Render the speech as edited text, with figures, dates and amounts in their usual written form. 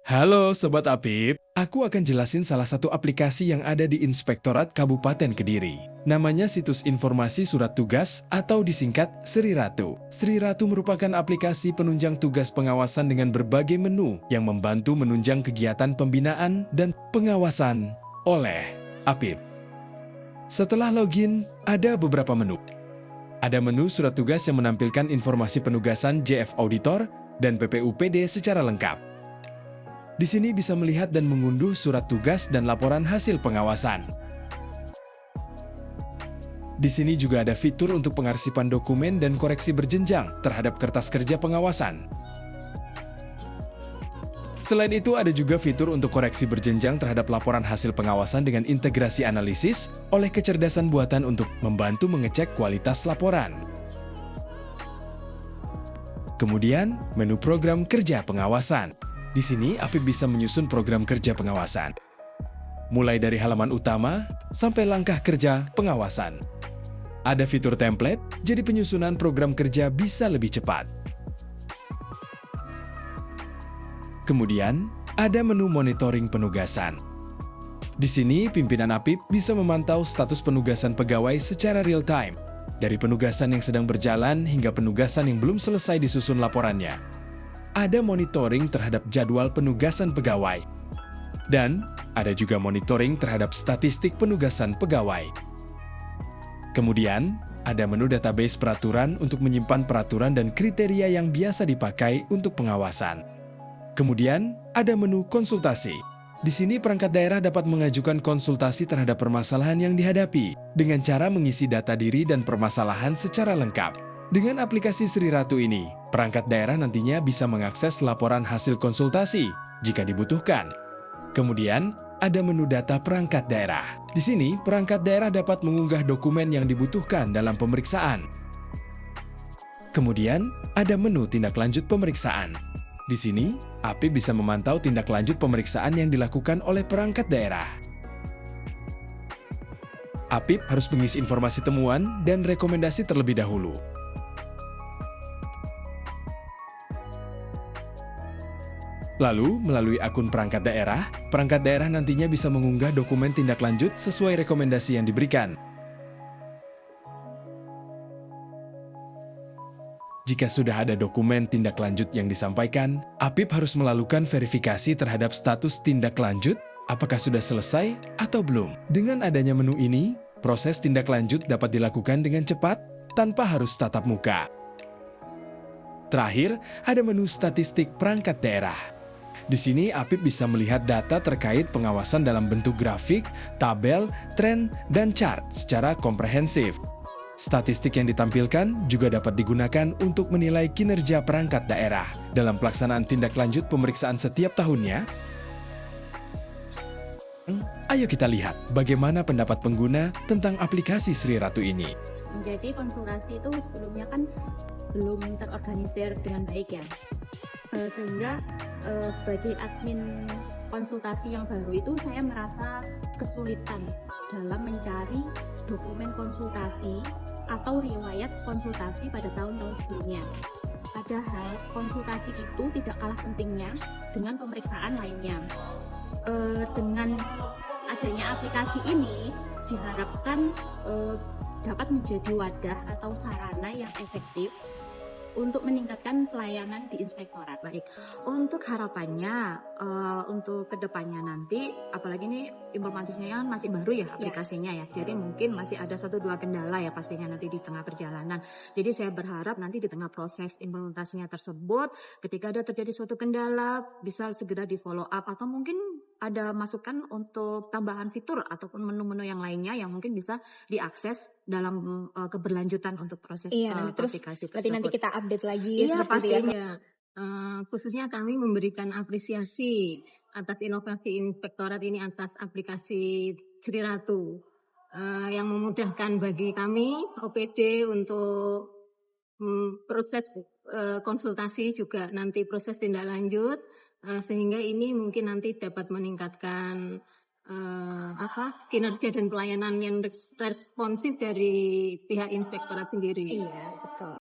Halo Sobat Apip, aku akan jelasin salah satu aplikasi yang ada di Inspektorat Kabupaten Kediri. Namanya Situs Informasi Surat Tugas atau disingkat Sri Ratu. Sri Ratu merupakan aplikasi penunjang tugas pengawasan dengan berbagai menu yang membantu menunjang kegiatan pembinaan dan pengawasan oleh Apip. Setelah login, ada beberapa menu. Ada menu surat tugas yang menampilkan informasi penugasan JF Auditor dan PPUPD secara lengkap. Di sini bisa melihat dan mengunduh surat tugas dan laporan hasil pengawasan. Di sini juga ada fitur untuk pengarsipan dokumen dan koreksi berjenjang terhadap kertas kerja pengawasan. Selain itu, ada juga fitur untuk koreksi berjenjang terhadap laporan hasil pengawasan dengan integrasi analisis oleh kecerdasan buatan untuk membantu mengecek kualitas laporan. Kemudian, menu program kerja pengawasan. Di sini, Apip bisa menyusun program kerja pengawasan. Mulai dari halaman utama sampai langkah kerja pengawasan. Ada fitur template, jadi penyusunan program kerja bisa lebih cepat. Kemudian, ada menu monitoring penugasan. Di sini, pimpinan Apip bisa memantau status penugasan pegawai secara real-time, dari penugasan yang sedang berjalan hingga penugasan yang belum selesai disusun laporannya. Ada monitoring terhadap jadwal penugasan pegawai. Dan ada juga monitoring terhadap statistik penugasan pegawai. Kemudian, ada menu database peraturan untuk menyimpan peraturan dan kriteria yang biasa dipakai untuk pengawasan. Kemudian, ada menu konsultasi. Di sini perangkat daerah dapat mengajukan konsultasi terhadap permasalahan yang dihadapi dengan cara mengisi data diri dan permasalahan secara lengkap. Dengan aplikasi Sri Ratu ini, perangkat daerah nantinya bisa mengakses laporan hasil konsultasi jika dibutuhkan. Kemudian, ada menu data perangkat daerah. Di sini, perangkat daerah dapat mengunggah dokumen yang dibutuhkan dalam pemeriksaan. Kemudian, ada menu tindak lanjut pemeriksaan. Di sini, Apip bisa memantau tindak lanjut pemeriksaan yang dilakukan oleh perangkat daerah. Apip harus mengisi informasi temuan dan rekomendasi terlebih dahulu. Lalu, melalui akun perangkat daerah nantinya bisa mengunggah dokumen tindak lanjut sesuai rekomendasi yang diberikan. Jika sudah ada dokumen tindak lanjut yang disampaikan, Apip harus melakukan verifikasi terhadap status tindak lanjut, apakah sudah selesai atau belum. Dengan adanya menu ini, proses tindak lanjut dapat dilakukan dengan cepat tanpa harus tatap muka. Terakhir, ada menu statistik perangkat daerah. Di sini, Apip bisa melihat data terkait pengawasan dalam bentuk grafik, tabel, tren, dan chart secara komprehensif. Statistik yang ditampilkan juga dapat digunakan untuk menilai kinerja perangkat daerah dalam pelaksanaan tindak lanjut pemeriksaan setiap tahunnya. Ayo kita lihat bagaimana pendapat pengguna tentang aplikasi Sri Ratu ini. Jadi konsultasi itu sebelumnya kan belum terorganisir dengan baik ya. Sehingga sebagai admin konsultasi yang baru itu saya merasa kesulitan dalam mencari dokumen konsultasi atau riwayat konsultasi pada tahun-tahun sebelumnya. Padahal konsultasi itu tidak kalah pentingnya dengan pemeriksaan lainnya. Dengan adanya aplikasi ini diharapkan dapat menjadi wadah atau sarana yang efektif untuk meningkatkan pelayanan di inspektorat. Baik, untuk harapannya, untuk kedepannya nanti, apalagi ini informasinya kan masih baru ya aplikasinya ya, jadi mungkin masih ada 1-2 kendala ya pastinya nanti di tengah perjalanan. Jadi saya berharap nanti di tengah proses implementasinya tersebut, ketika ada terjadi suatu kendala, bisa segera di follow up, atau mungkin ada masukan untuk tambahan fitur ataupun menu-menu yang lainnya yang mungkin bisa diakses dalam keberlanjutan untuk proses terus aplikasi berarti nanti tersebut. kita update lagi Iya, seperti pasti. itu ya. Ya, khususnya kami memberikan apresiasi atas inovasi inspektorat ini atas aplikasi Sri Ratu yang memudahkan bagi kami OPD untuk proses konsultasi, juga nanti proses tindak lanjut, sehingga ini mungkin nanti dapat meningkatkan kinerja dan pelayanan yang responsif dari pihak inspektorat sendiri. Iya, betul.